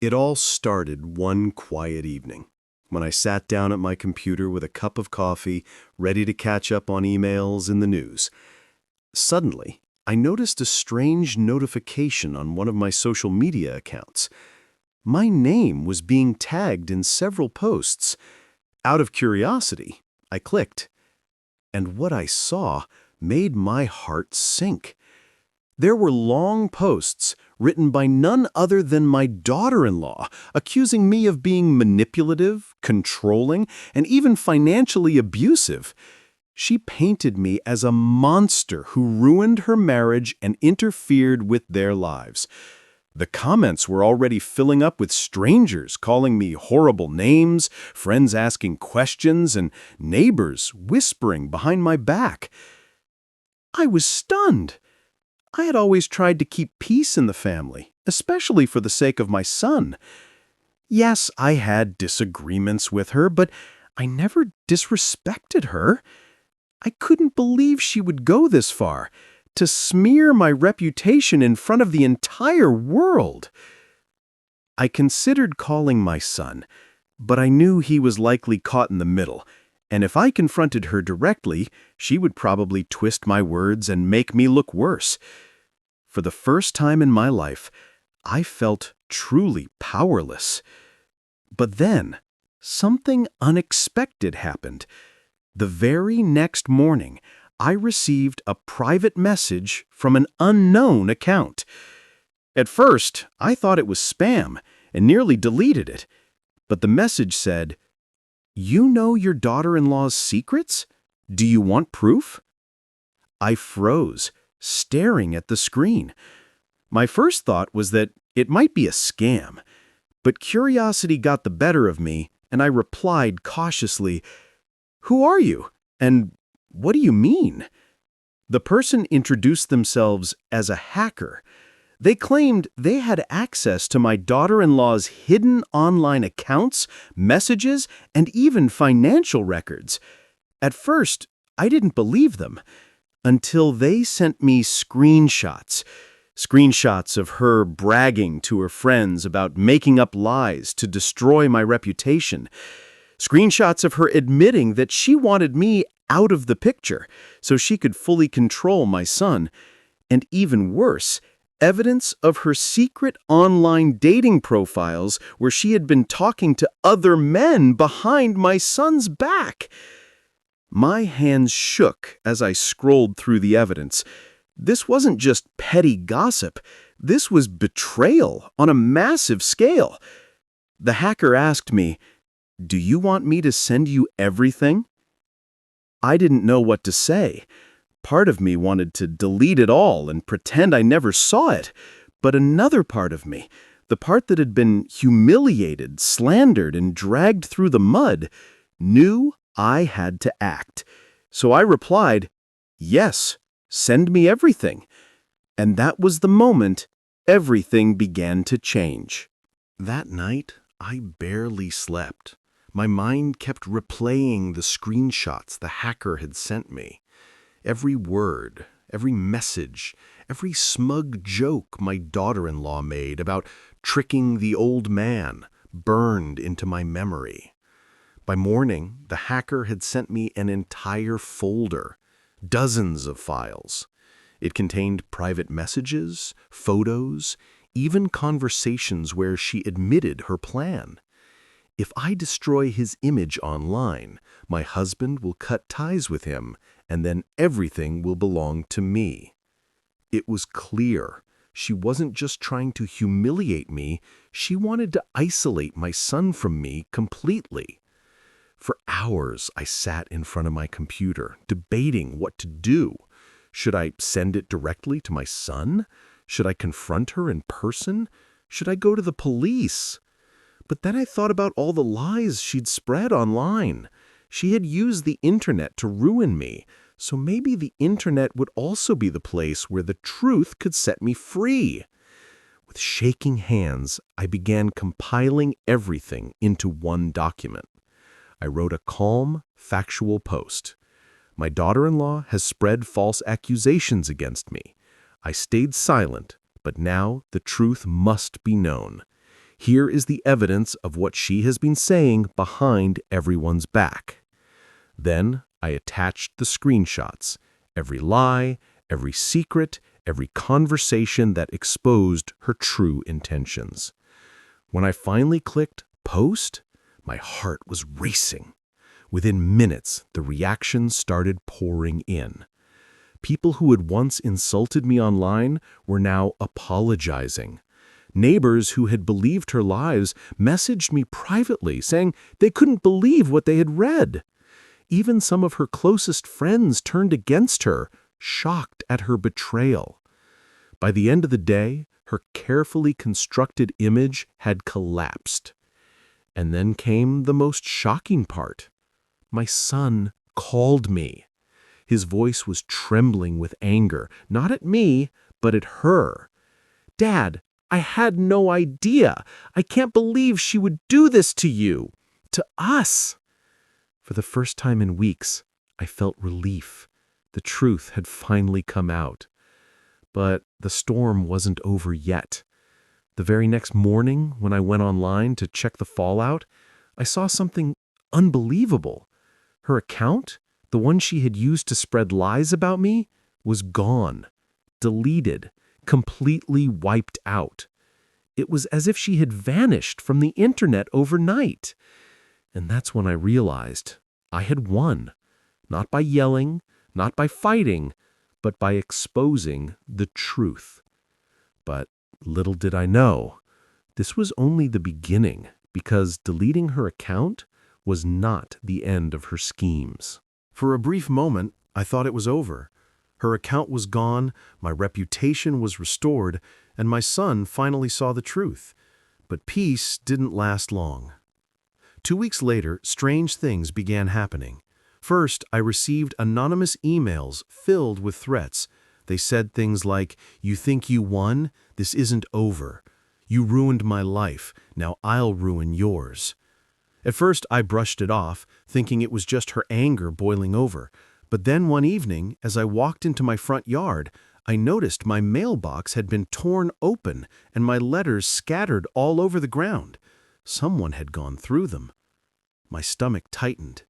It all started one quiet evening when I sat down at my computer with a cup of coffee, ready to catch up on emails and the news. Suddenly, I noticed a strange notification on one of my social media accounts. My name was being tagged in several posts. Out of curiosity, I clicked, and what I saw made my heart sink. There were long posts written by none other than my daughter-in-law, accusing me of being manipulative, controlling, and even financially abusive. She painted me as a monster who ruined her marriage and interfered with their lives. The comments were already filling up with strangers calling me horrible names, friends asking questions, and neighbors whispering behind my back. I was stunned. I had always tried to keep peace in the family, especially for the sake of my son. Yes, I had disagreements with her, but I never disrespected her. I couldn't believe she would go this far, to smear my reputation in front of the entire world. I considered calling my son, but I knew he was likely caught in the middle, and if I confronted her directly, she would probably twist my words and make me look worse. For the first time in my life, I felt truly powerless. But then, something unexpected happened. The very next morning, I received a private message from an unknown account. At first, I thought it was spam and nearly deleted it. But the message said, "You know your daughter-in-law's secrets? Do you want proof?" I froze, staring at the screen. My first thought was that it might be a scam, but curiosity got the better of me, and I replied cautiously, "Who are you? And what do you mean?" The person introduced themselves as a hacker. They claimed they had access to my daughter-in-law's hidden online accounts, messages, and even financial records. At first, I didn't believe them, until they sent me screenshots of her bragging to her friends about making up lies to destroy my reputation, screenshots of her admitting that she wanted me out of the picture so she could fully control my son, and even worse, evidence of her secret online dating profiles where she had been talking to other men behind my son's back. My hands shook as I scrolled through the evidence. This wasn't just petty gossip. This was betrayal on a massive scale. The hacker asked me, "Do you want me to send you everything?" I didn't know what to say. Part of me wanted to delete it all and pretend I never saw it. But another part of me, the part that had been humiliated, slandered, and dragged through the mud, knew I had to act. So I replied, "Yes, send me everything." And that was the moment everything began to change. That night, I barely slept. My mind kept replaying the screenshots the hacker had sent me. Every word, every message, every smug joke my daughter-in-law made about tricking the old man burned into my memory. By morning, the hacker had sent me an entire folder, dozens of files. It contained private messages, photos, even conversations where she admitted her plan. If I destroy his image online, my husband will cut ties with him, and then everything will belong to me. It was clear. She wasn't just trying to humiliate me, she wanted to isolate my son from me completely. For hours, I sat in front of my computer, debating what to do. Should I send it directly to my son? Should I confront her in person? Should I go to the police? But then I thought about all the lies she'd spread online. She had used the internet to ruin me, so maybe the internet would also be the place where the truth could set me free. With shaking hands, I began compiling everything into one document. I wrote a calm, factual post. My daughter-in-law has spread false accusations against me. I stayed silent, but now the truth must be known. Here is the evidence of what she has been saying behind everyone's back. Then I attached the screenshots, every lie, every secret, every conversation that exposed her true intentions. When I finally clicked post, my heart was racing. Within minutes, the reactions started pouring in. People who had once insulted me online were now apologizing. Neighbors who had believed her lies messaged me privately, saying they couldn't believe what they had read. Even some of her closest friends turned against her, shocked at her betrayal. By the end of the day, her carefully constructed image had collapsed. And then came the most shocking part. My son called me. His voice was trembling with anger, not at me, but at her. "Dad, I had no idea. I can't believe she would do this to you, to us." For the first time in weeks, I felt relief. The truth had finally come out. But the storm wasn't over yet. The very next morning, when I went online to check the fallout, I saw something unbelievable. Her account, the one she had used to spread lies about me, was gone, deleted, completely wiped out. It was as if she had vanished from the internet overnight. And that's when I realized I had won, not by yelling, not by fighting, but by exposing the truth. But little did I know, this was only the beginning, because deleting her account was not the end of her schemes. For a brief moment, I thought it was over. Her account was gone, my reputation was restored, and my son finally saw the truth. But peace didn't last long. 2 weeks later, strange things began happening. First, I received anonymous emails filled with threats. They said things like, "You think you won? This isn't over. You ruined my life. Now I'll ruin yours." At first, I brushed it off, thinking it was just her anger boiling over. But then one evening, as I walked into my front yard, I noticed my mailbox had been torn open and my letters scattered all over the ground. Someone had gone through them. My stomach tightened.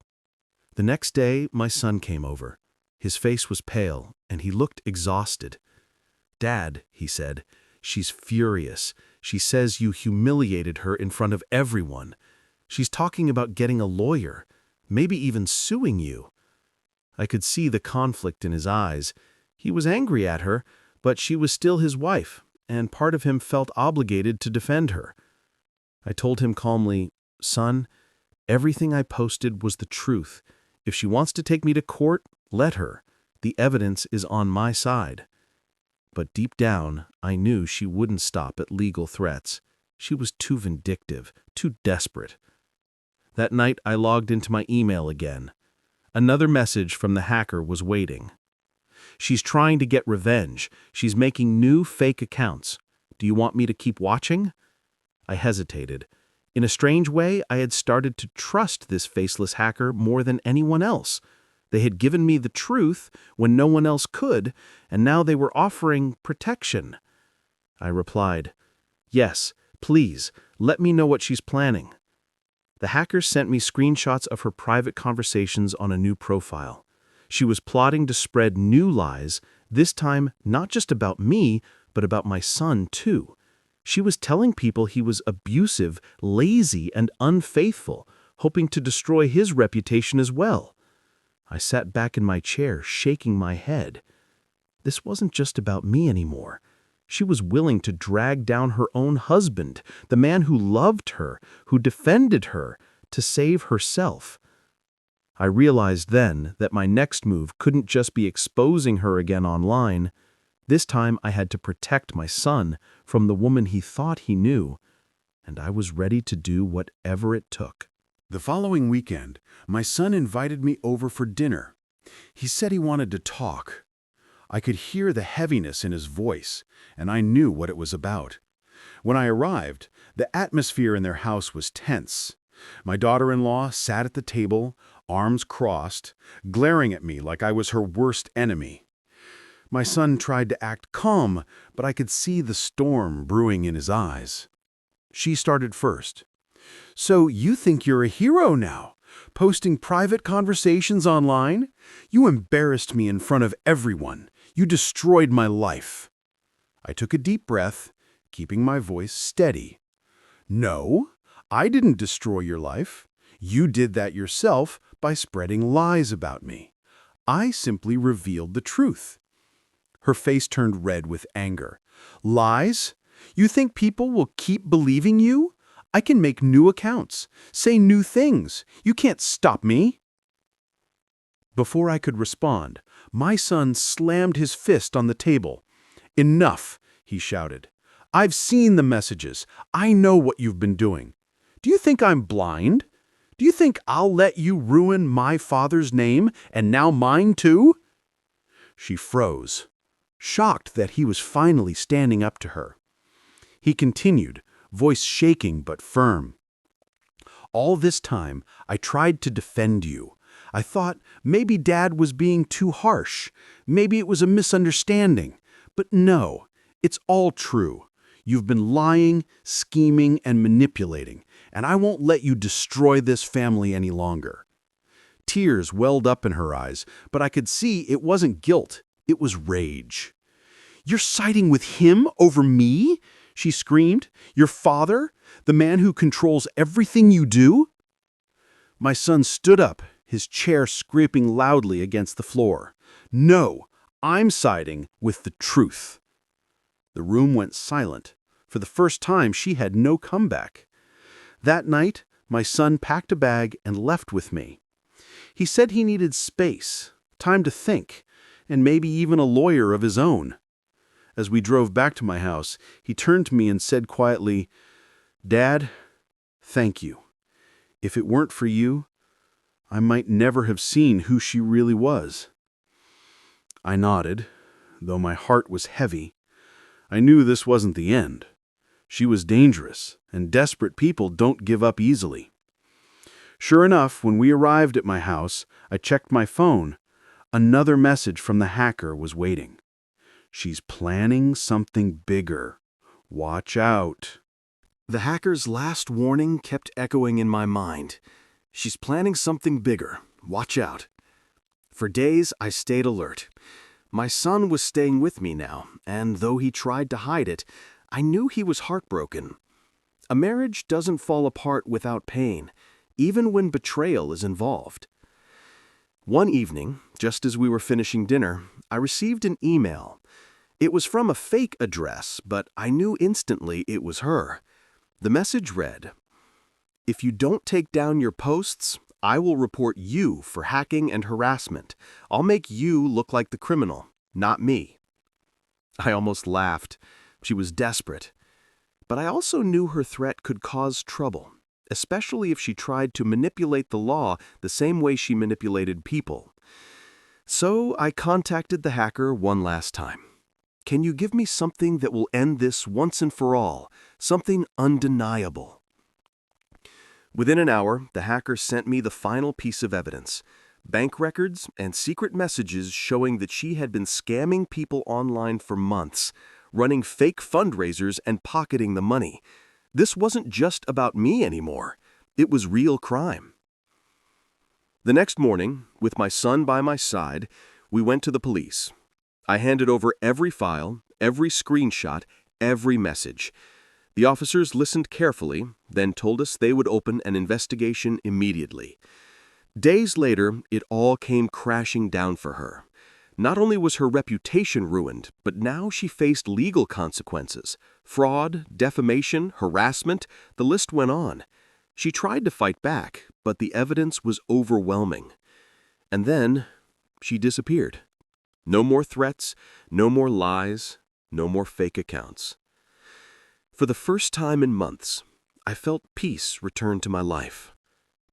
The next day, my son came over. His face was pale, and he looked exhausted. "Dad," he said, "she's furious. She says you humiliated her in front of everyone. She's talking about getting a lawyer, maybe even suing you." I could see the conflict in his eyes. He was angry at her, but she was still his wife, and part of him felt obligated to defend her. I told him calmly, "Son, everything I posted was the truth. If she wants to take me to court, let her. The evidence is on my side." But deep down, I knew she wouldn't stop at legal threats. She was too vindictive, too desperate. That night, I logged into my email again. Another message from the hacker was waiting. "She's trying to get revenge. She's making new fake accounts. Do you want me to keep watching?" I hesitated. In a strange way, I had started to trust this faceless hacker more than anyone else. They had given me the truth when no one else could, and now they were offering protection. I replied, "Yes, please, let me know what she's planning." The hacker sent me screenshots of her private conversations on a new profile. She was plotting to spread new lies, this time not just about me, but about my son too. She was telling people he was abusive, lazy, and unfaithful, hoping to destroy his reputation as well. I sat back in my chair, shaking my head. This wasn't just about me anymore. She was willing to drag down her own husband, the man who loved her, who defended her, to save herself. I realized then that my next move couldn't just be exposing her again online. This time I had to protect my son from the woman he thought he knew, and I was ready to do whatever it took. The following weekend, my son invited me over for dinner. He said he wanted to talk. I could hear the heaviness in his voice, and I knew what it was about. When I arrived, the atmosphere in their house was tense. My daughter-in-law sat at the table, arms crossed, glaring at me like I was her worst enemy. My son tried to act calm, but I could see the storm brewing in his eyes. She started first. "So you think you're a hero now? Posting private conversations online? You embarrassed me in front of everyone. You destroyed my life." I took a deep breath, keeping my voice steady. "No, I didn't destroy your life. You did that yourself by spreading lies about me. I simply revealed the truth." Her face turned red with anger. "Lies? You think people will keep believing you? I can make new accounts, say new things. You can't stop me." Before I could respond, my son slammed his fist on the table. "Enough," he shouted. "I've seen the messages. I know what you've been doing. Do you think I'm blind? Do you think I'll let you ruin my father's name and now mine too?" She froze, shocked that he was finally standing up to her. He continued, voice shaking but firm. "All this time, I tried to defend you. I thought maybe Dad was being too harsh. Maybe it was a misunderstanding. But no, it's all true. You've been lying, scheming, and manipulating, and I won't let you destroy this family any longer." Tears welled up in her eyes, but I could see it wasn't guilt, it was rage. "You're siding with him over me?" she screamed. "Your father? The man who controls everything you do?" My son stood up, his chair scraping loudly against the floor. "No, I'm siding with the truth." The room went silent. For the first time, she had no comeback. That night, my son packed a bag and left with me. He said he needed space, time to think, and maybe even a lawyer of his own. As we drove back to my house, he turned to me and said quietly, "Dad, thank you. If it weren't for you, I might never have seen who she really was." I nodded, though my heart was heavy. I knew this wasn't the end. She was dangerous, and desperate people don't give up easily. Sure enough, when we arrived at my house, I checked my phone. Another message from the hacker was waiting. "She's planning something bigger. Watch out." The hacker's last warning kept echoing in my mind. She's planning something bigger. Watch out. For days, I stayed alert. My son was staying with me now, and though he tried to hide it, I knew he was heartbroken. A marriage doesn't fall apart without pain, even when betrayal is involved. One evening, just as we were finishing dinner, I received an email. It was from a fake address, but I knew instantly it was her. The message read, "If you don't take down your posts, I will report you for hacking and harassment. I'll make you look like the criminal, not me." I almost laughed. She was desperate. But I also knew her threat could cause trouble, especially if she tried to manipulate the law the same way she manipulated people. So I contacted the hacker one last time. "Can you give me something that will end this once and for all? Something undeniable?" Within an hour, the hacker sent me the final piece of evidence: bank records and secret messages showing that she had been scamming people online for months, running fake fundraisers and pocketing the money. This wasn't just about me anymore. It was real crime. The next morning, with my son by my side, we went to the police. I handed over every file, every screenshot, every message. The officers listened carefully, then told us they would open an investigation immediately. Days later, it all came crashing down for her. Not only was her reputation ruined, but now she faced legal consequences. Fraud, defamation, harassment, the list went on. She tried to fight back, but the evidence was overwhelming. And then, she disappeared. No more threats, no more lies, no more fake accounts. For the first time in months, I felt peace return to my life.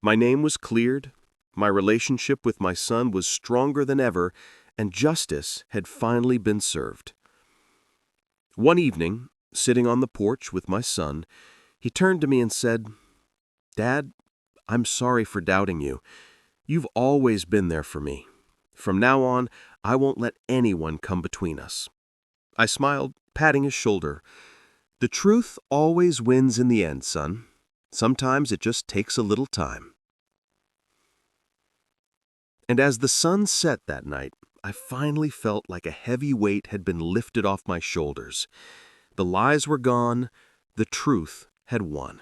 My name was cleared, my relationship with my son was stronger than ever, and justice had finally been served. One evening, sitting on the porch with my son, he turned to me and said, "Dad, I'm sorry for doubting you. You've always been there for me. From now on, I won't let anyone come between us." I smiled, patting his shoulder. The truth always wins in the end, son. Sometimes it just takes a little time. And as the sun set that night, I finally felt like a heavy weight had been lifted off my shoulders. The lies were gone, the truth had won.